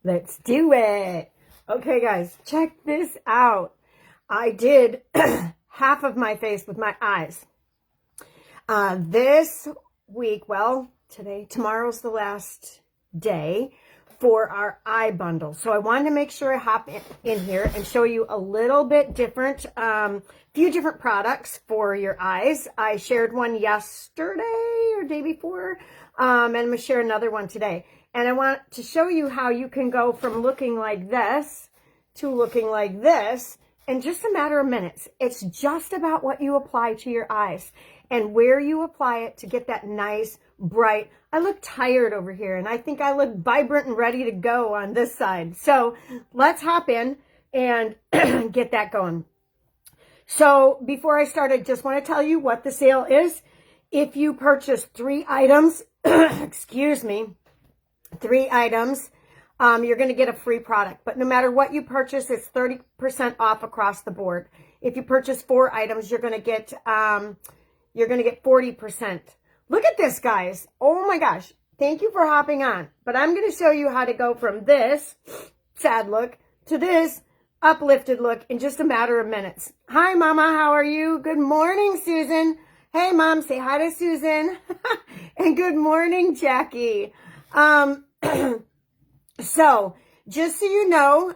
Let's do it. Okay, guys, check this out. I did half of my face with my eyes. This week, well, tomorrow's the last day for our eye bundle. So I wanted to make sure I hop in here and show you a little bit different, few different products for your eyes. I shared one yesterday or day before, and I'm going to share another one today. And I want to show you how you can go from looking like this to looking like this in just a matter of minutes. It's just about what you apply to your eyes and where you apply it to get that nice, bright. I look tired over here, and I think I look vibrant and ready to go on this side. So let's hop in and get that going. So before I start, I just want to tell you what the sale is. If you purchase 3 items, excuse me, 3 items, you're going to get a free product. But no matter what you purchase, it's 30% off across the board. If you purchase 4 items, you're going to get 40%. Look at this, guys. Oh my gosh. Thank you for hopping on. But I'm going to show you how to go from this sad look to this uplifted look in just a matter of minutes. Hi, Mama. How are you? Good morning, Susan. Hey, Mom. Say hi to Susan. And good morning, Jackie. So, just so you know,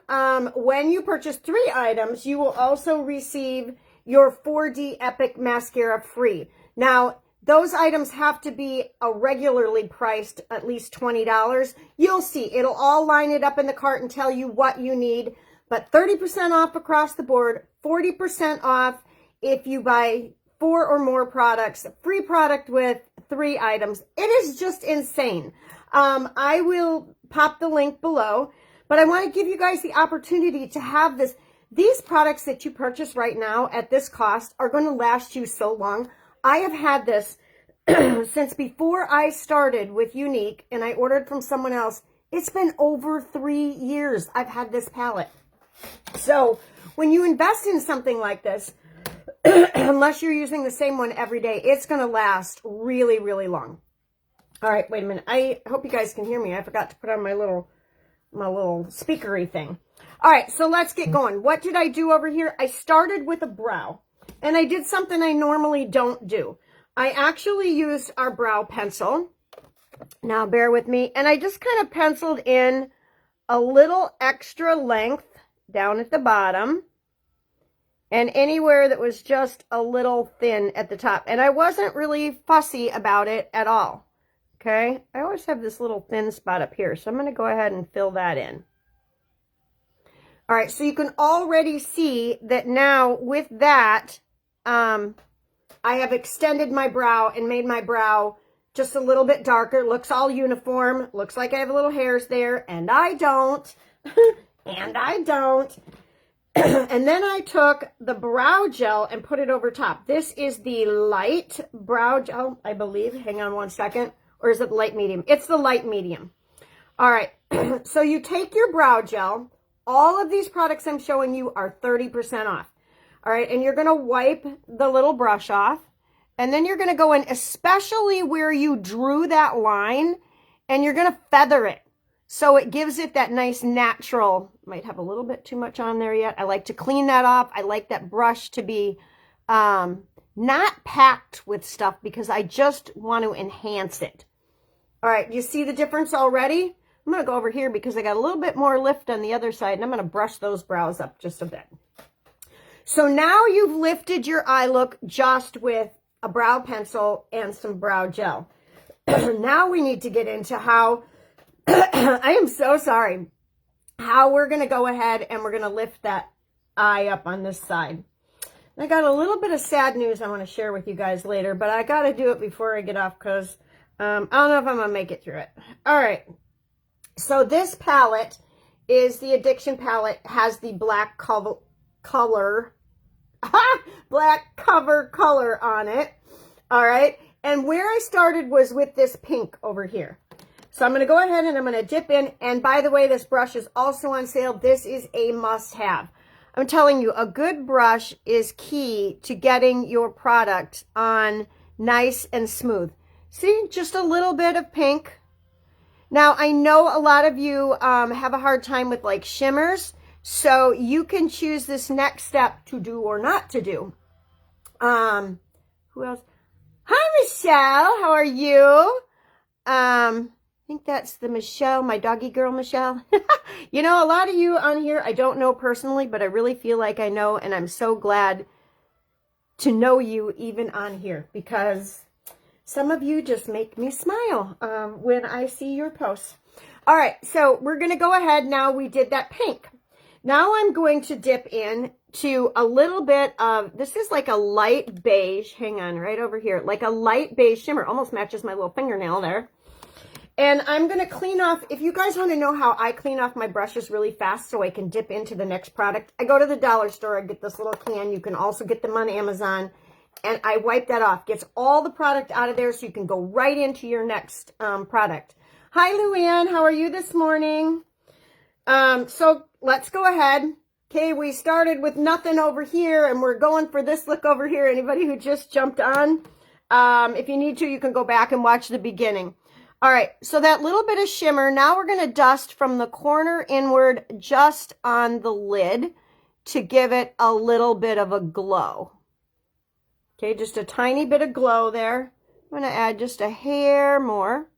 when you purchase 3 items, you will also receive your 4D Epic Mascara free. Now, those items have to be regularly priced at least $20. You'll see. It'll all line it up in the cart and tell you what you need. But 30% off across the board, 40% off if you buy 4 or more products, free product with 3 items. It is just insane. I will pop the link below, but I want to give you guys the opportunity to have this. These products that you purchase right now at this cost are going to last you so long. I have had this since before I started with Younique, and I ordered from someone else. It's been over 3 years I've had this palette. So when you invest in something like this, unless you're using the same one every day, it's going to last really, really long. All right, wait a minute. I hope you guys can hear me. I forgot to put on my little speakery thing. All right, so let's get going. What did I do over here? I started with a brow, and I did something I normally don't do. I actually used our brow pencil. Now, bear with me. And I just kind of penciled in a little extra length down at the bottom and anywhere that was just a little thin at the top. And I wasn't really fussy about it at all. Okay, I always have this little thin spot up here, so I'm going to go ahead and fill that in. All right, so you can already see that now with that, I have extended my brow and made my brow just a little bit darker. Looks all uniform. Looks like I have little hairs there, and I don't. And I don't. And then I took the brow gel and put it over top. This is the light brow gel, I believe. Hang on one second. Or is it light medium? It's the light medium. All right. So you take your brow gel. All of these products I'm showing you are 30% off. All right. And you're going to wipe the little brush off. And then you're going to go in, especially where you drew that line, and you're going to feather it. So it gives it that nice natural, might have a little bit too much on there yet. I like to clean that off. I like that brush to be not packed with stuff because I just want to enhance it. All right, you see the difference already? I'm going to go over here because I got a little bit more lift on the other side, and I'm going to brush those brows up just a bit. So now you've lifted your eye look just with a brow pencil and some brow gel. Now we need to get into how, I am so sorry, how we're going to go ahead and we're going to lift that eye up on this side. I got a little bit of sad news I want to share with you guys later, but I got to do it before I get off because I don't know if I'm going to make it through it. All right. So this palette is the Addiction palette, has the black black cover color on it. All right. And where I started was with this pink over here. So I'm going to go ahead and I'm going to dip in. And by the way, this brush is also on sale. This is a must-have. I'm telling you, a good brush is key to getting your product on nice and smooth. See, just a little bit of pink. Now, I know a lot of you have a hard time with like shimmers, so you can choose this next step to do or not to do. Who else? Hi, Michelle. How are you? I think that's the Michelle, my doggy girl, Michelle. You know, a lot of you on here, I don't know personally, but I really feel like I know, and I'm so glad to know you even on here, because some of you just make me smile when I see your posts. All right, so we're going to go ahead now. We did that pink. Now I'm going to dip in to a little bit of, this is like a light beige. Hang on, right over here. Like a light beige shimmer. Almost matches my little fingernail there. And I'm going to clean off, if you guys want to know how I clean off my brushes really fast so I can dip into the next product, I go to the dollar store, I get this little can. You can also get them on Amazon. And I wipe that off. Gets all the product out of there so you can go right into your next product. Hi, Luann. How are you this morning? So let's go ahead. Okay, we started with nothing over here, and we're going for this look over here. Anybody who just jumped on, if you need to, you can go back and watch the beginning. All right, so that little bit of shimmer, now we're going to dust from the corner inward just on the lid to give it a little bit of a glow. Okay, just a tiny bit of glow there. I'm going to add just a hair more.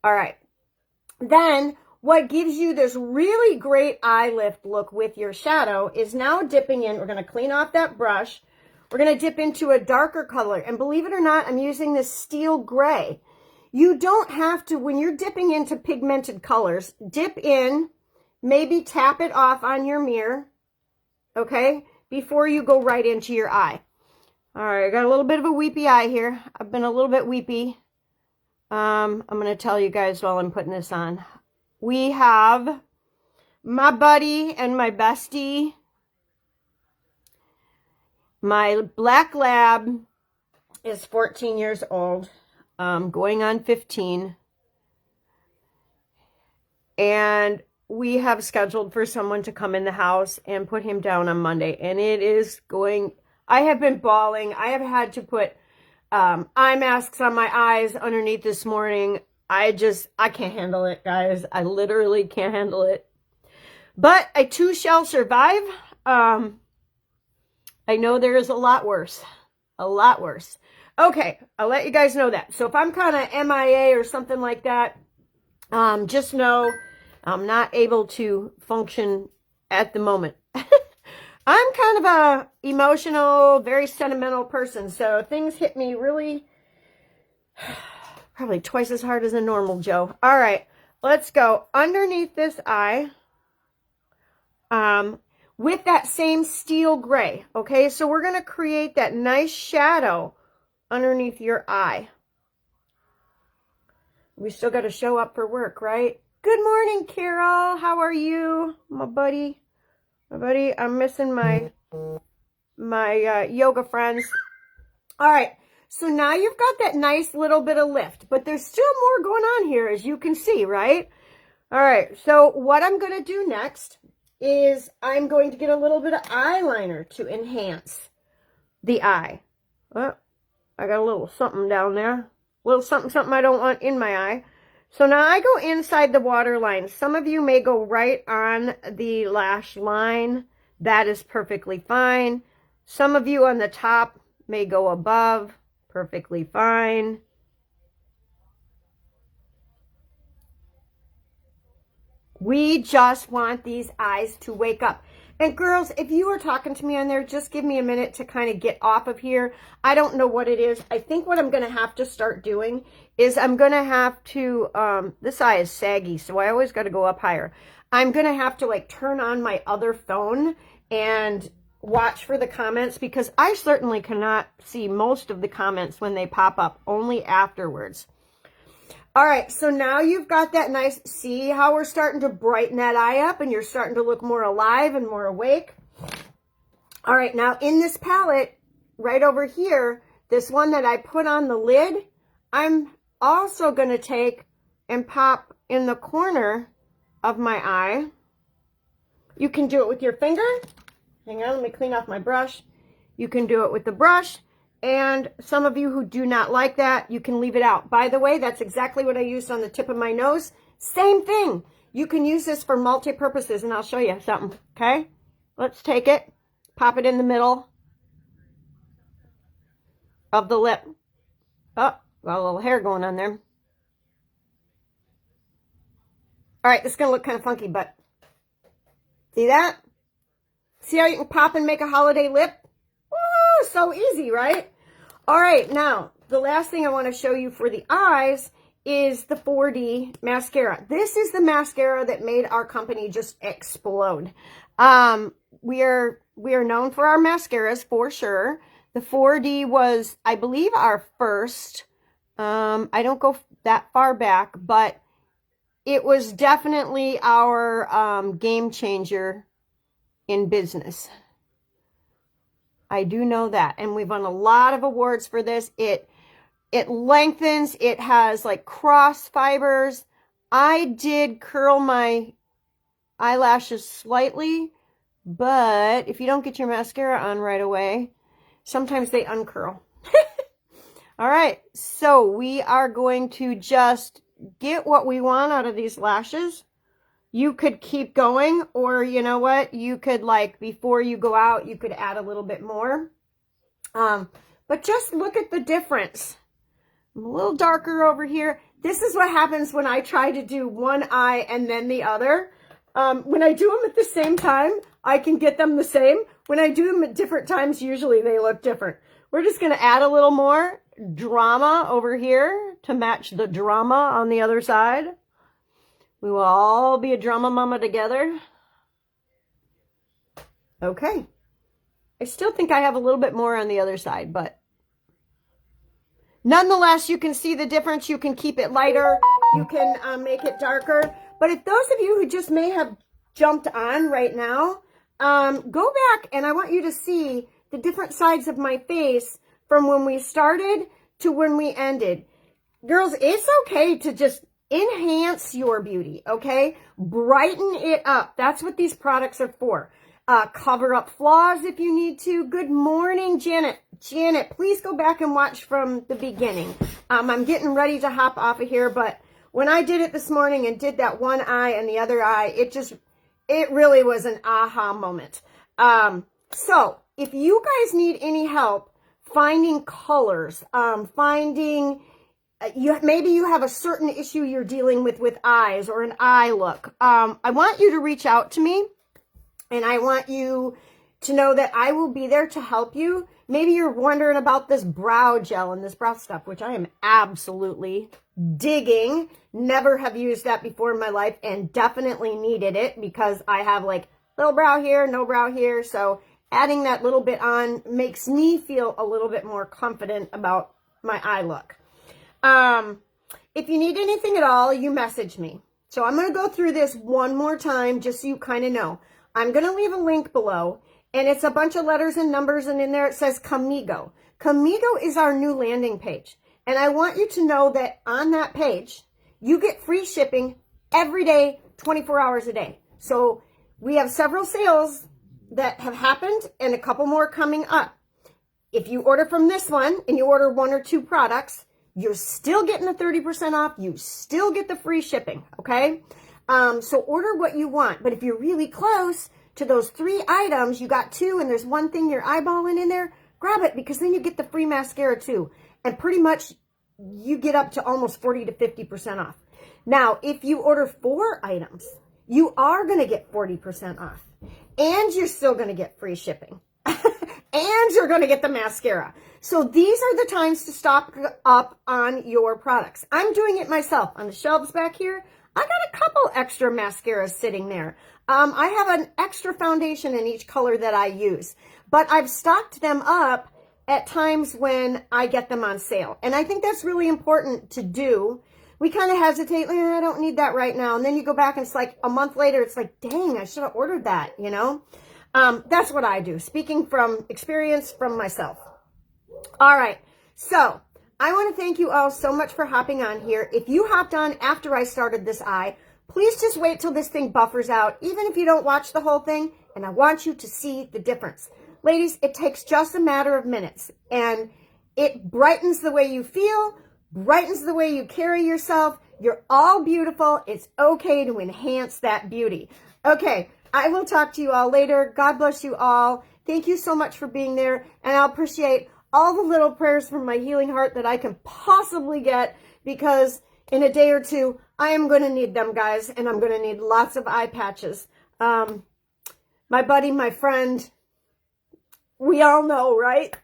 All right. Then what gives you this really great eye lift look with your shadow is now dipping in. We're going to clean off that brush. We're going to dip into a darker color. And believe it or not, I'm using this steel gray. You don't have to, when you're dipping into pigmented colors, dip in, maybe tap it off on your mirror, okay, before you go right into your eye. All right, I got a little bit of a weepy eye here. I've been a little bit weepy. I'm going to tell you guys while I'm putting this on. We have my buddy and my bestie, my black lab is 14 years old, going on 15. And we have scheduled for someone to come in the house and put him down on Monday. And it is going... I have been bawling. I have had to put eye masks on my eyes underneath this morning. I can't handle it, guys. I literally can't handle it. But I too shall survive. I know there is a lot worse. A lot worse. Okay, I'll let you guys know that. So if I'm kind of MIA or something like that, just know I'm not able to function at the moment. I'm kind of a emotional, very sentimental person, so things hit me really, probably twice as hard as a normal Joe. All right, let's go underneath this eye with that same steel gray, okay? So we're going to create that nice shadow underneath your eye. We still got to show up for work, right? Good morning, Carol. How are you, my buddy? I'm missing my yoga friends. All right, so now you've got that nice little bit of lift, but there's still more going on here, as you can see, right? All right, so what I'm going to do next is I'm going to get a little bit of eyeliner to enhance the eye. Oh, I got a little something down there. A little something I don't want in my eye. So now I go inside the waterline. Some of you may go right on the lash line. That is perfectly fine. Some of you on the top may go above. Perfectly fine. We just want these eyes to wake up. And girls, if you are talking to me on there, just give me a minute to kind of get off of here. I don't know what it is. I think what I'm going to have to start doing is I'm going to have to, this eye is saggy, so I always got to go up higher. I'm going to have to like turn on my other phone and watch for the comments, because I certainly cannot see most of the comments when they pop up, only afterwards. All right, so now you've got that nice, see how we're starting to brighten that eye up and you're starting to look more alive and more awake? All right, now in this palette, right over here, this one that I put on the lid, I'm also going to take and pop in the corner of my eye. You can do it with your finger. Hang on, let me clean off my brush. You can do it with the brush. And some of you who do not like that, you can leave it out. By the way, that's exactly what I used on the tip of my nose. Same thing. You can use this for multi-purposes, and I'll show you something, okay? Let's take it, pop it in the middle of the lip. Oh, got a little hair going on there. All right, this is going to look kind of funky, but see that? See how you can pop and make a holiday lip? Woo, so easy, right? All right, now, the last thing I want to show you for the eyes is the 4D mascara. This is the mascara that made our company just explode. We are known for our mascaras for sure. The 4D was, I believe, our first. I don't go that far back, but it was definitely our game changer in business. I do know that. And we've won a lot of awards for this. It lengthens. It has like cross fibers. I did curl my eyelashes slightly, but if you don't get your mascara on right away, sometimes they uncurl. All right, so we are going to just get what we want out of these lashes. You could keep going, or you know what? You could, like, before you go out, you could add a little bit more. But just look at the difference. I'm a little darker over here. This is what happens when I try to do one eye and then the other. When I do them at the same time, I can get them the same. When I do them at different times, usually they look different. We're just going to add a little more drama over here to match the drama on the other side. We will all be a drama mama together. Okay. I still think I have a little bit more on the other side, but nonetheless, you can see the difference. You can keep it lighter. You can make it darker. But if those of you who just may have jumped on right now, go back and I want you to see the different sides of my face from when we started to when we ended. Girls, it's okay to just enhance your beauty, okay? Brighten it up. That's what these products are for. Cover up flaws if you need to. Good morning, Janet. Janet, please go back and watch from the beginning. I'm getting ready to hop off of here, but when I did it this morning and did that one eye and the other eye, it really was an aha moment. So if you guys need any help finding colors, maybe you have a certain issue you're dealing with eyes or an eye look, I want you to reach out to me, and I want you to know that I will be there to help you. Maybe you're wondering about this brow gel and this brow stuff, which I am absolutely digging. Never have used that before in my life and definitely needed it because I have like little brow here, no brow here. So adding that little bit on makes me feel a little bit more confident about my eye look. If you need anything at all, you message me. So I'm going to go through this one more time just so you kind of know. I'm going to leave a link below, and it's a bunch of letters and numbers, and in there it says Comigo. Comigo is our new landing page, and I want you to know that on that page, you get free shipping every day, 24 hours a day. So we have several sales that have happened and a couple more coming up. If you order from this one and you order 1 or 2 products, you're still getting the 30% off. You still get the free shipping, okay? So order what you want. But if you're really close to those 3 items, you got 2 and there's one thing you're eyeballing in there, grab it because then you get the free mascara too. And pretty much you get up to almost 40 to 50% off. Now, if you order 4 items, you are going to get 40% off. And you're still going to get free shipping. And you're going to get the mascara. So these are the times to stock up on your products. I'm doing it myself. On the shelves back here, I got a couple extra mascaras sitting there. I have an extra foundation in each color that I use. But I've stocked them up at times when I get them on sale. And I think that's really important to do. We kind of hesitate, I don't need that right now. And then you go back and it's like a month later, it's like, dang, I should have ordered that, you know? That's what I do, speaking from experience from myself. All right, so I want to thank you all so much for hopping on here. If you hopped on after I started this eye, please just wait till this thing buffers out, even if you don't watch the whole thing, and I want you to see the difference. Ladies, it takes just a matter of minutes, and It brightens the way you feel, brightens the way you carry yourself. You're all beautiful. It's okay to enhance that beauty. Okay, I will talk to you all later. God bless you all. Thank you so much for being there, and I'll appreciate all the little prayers from my healing heart that I can possibly get, because in a day or two, I am going to need them, guys, and I'm going to need lots of eye patches. My buddy, my friend, we all know, right?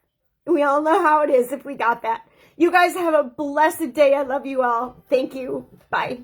We all know how it is if we got that. You guys have a blessed day. I love you all. Thank you. Bye.